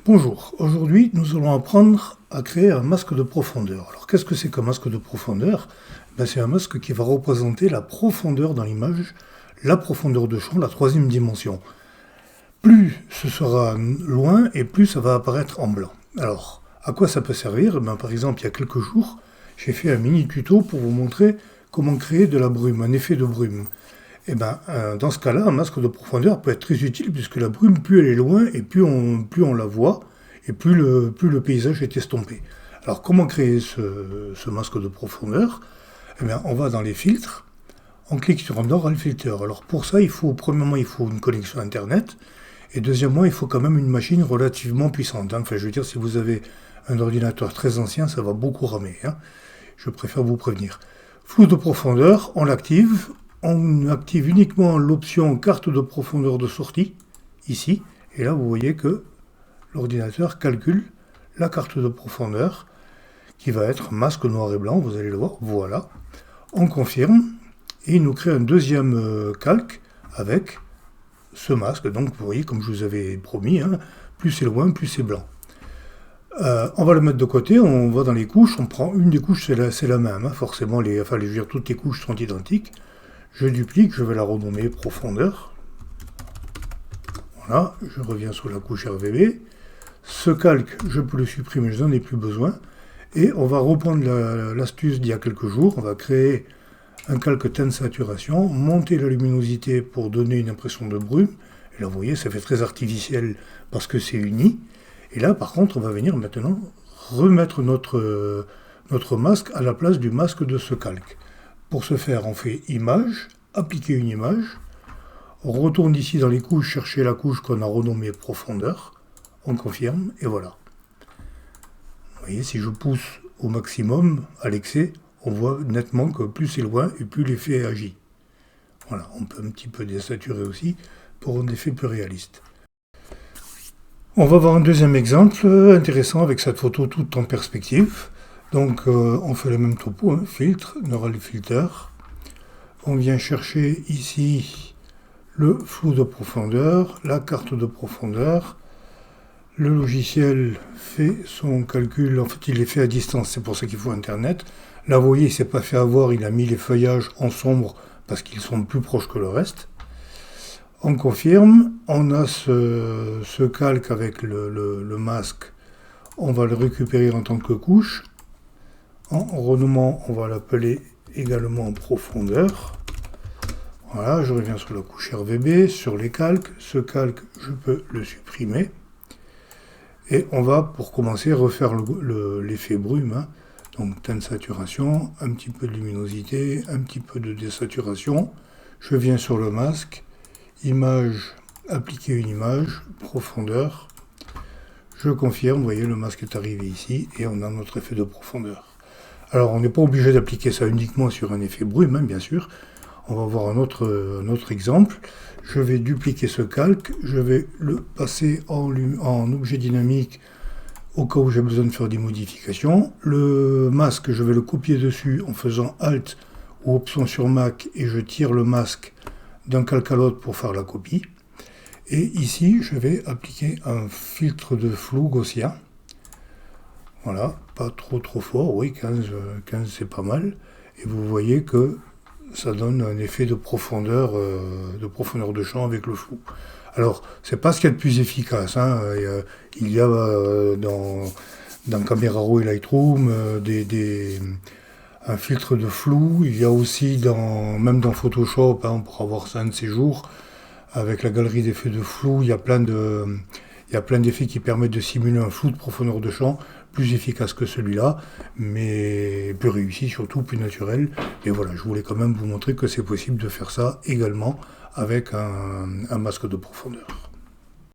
Bonjour, aujourd'hui nous allons apprendre à créer un masque de profondeur. Alors qu'est-ce que c'est qu'un masque de profondeur? C'est un masque qui va représenter la profondeur dans l'image, la profondeur de champ, la troisième dimension. Plus ce sera loin et plus ça va apparaître en blanc. Alors, à quoi ça peut servir? Par exemple, il y a quelques jours, j'ai fait un mini tuto pour vous montrer comment créer de la brume, un effet de brume. Dans ce cas-là, un masque de profondeur peut être très utile puisque la brume, plus elle est loin et plus on la voit et plus le paysage est estompé. Alors comment créer ce masque de profondeur? On va dans les filtres, on clique sur Neural Filter. Alors pour ça, premièrement, il faut une connexion Internet et deuxièmement, il faut quand même une machine relativement puissante. Enfin, je veux dire, si vous avez un ordinateur très ancien, ça va beaucoup ramer. Je préfère vous prévenir. Flou de profondeur, on l'active. On active uniquement l'option carte de profondeur de sortie, ici, et là vous voyez que l'ordinateur calcule la carte de profondeur, qui va être masque noir et blanc, vous allez le voir, voilà. On confirme, et il nous crée un deuxième calque avec ce masque, donc vous voyez, comme je vous avais promis, plus c'est loin, plus c'est blanc. On va le mettre de côté, on va dans les couches, on prend une des couches, c'est la même, forcément, toutes les couches sont identiques. Je duplique, je vais la renommer profondeur. Voilà, je reviens sur la couche RVB. Ce calque, je peux le supprimer, je n'en ai plus besoin. Et on va reprendre l'astuce d'il y a quelques jours. On va créer un calque teinte saturation, monter la luminosité pour donner une impression de brume. Et là, vous voyez, ça fait très artificiel parce que c'est uni. Et là, par contre, on va venir maintenant remettre notre masque à la place du masque de ce calque. Pour ce faire, on fait Image, appliquer une image. On retourne ici dans les couches, chercher la couche qu'on a renommée profondeur. On confirme, et voilà. Vous voyez, si je pousse au maximum, à l'excès, on voit nettement que plus c'est loin et plus l'effet agit. Voilà, on peut un petit peu désaturer aussi pour un effet plus réaliste. On va voir un deuxième exemple intéressant avec cette photo toute en perspective. Donc on fait le même topo, filtre, Neural Filter. On vient chercher ici le flou de profondeur, la carte de profondeur. Le logiciel fait son calcul, en fait il est fait à distance, c'est pour ça qu'il faut Internet. Là vous voyez, il ne s'est pas fait avoir, il a mis les feuillages en sombre parce qu'ils sont plus proches que le reste. On confirme, on a ce calque avec le masque, on va le récupérer en tant que couche. En renommant, on va l'appeler également en profondeur. Voilà, je reviens sur la couche RVB, sur les calques. Ce calque, je peux le supprimer. Et on va, pour commencer, refaire l'effet brume. Donc, teinte saturation, un petit peu de luminosité, un petit peu de désaturation. Je viens sur le masque, image, appliquer une image, profondeur. Je confirme, vous voyez, le masque est arrivé ici et on a notre effet de profondeur. Alors, on n'est pas obligé d'appliquer ça uniquement sur un effet brume, bien sûr. On va voir un autre exemple. Je vais dupliquer ce calque, je vais le passer en objet dynamique au cas où j'ai besoin de faire des modifications. Le masque, je vais le copier dessus en faisant Alt ou Option sur Mac et je tire le masque d'un calque à l'autre pour faire la copie. Et ici, je vais appliquer un filtre de flou gaussien. Voilà, pas trop fort, oui, 15 c'est pas mal. Et vous voyez que ça donne un effet de profondeur de champ avec le flou. Alors, c'est pas ce qu'il y a de plus efficace. Il y a dans Camera Raw et Lightroom un filtre de flou. Il y a aussi même dans Photoshop, pour avoir ça un de ces jours, avec la galerie d'effets de flou, il y a plein d'effets qui permettent de simuler un flou de profondeur de champ, plus efficace que celui-là, mais plus réussi, surtout plus naturel. Et voilà, je voulais quand même vous montrer que c'est possible de faire ça également avec un masque de profondeur.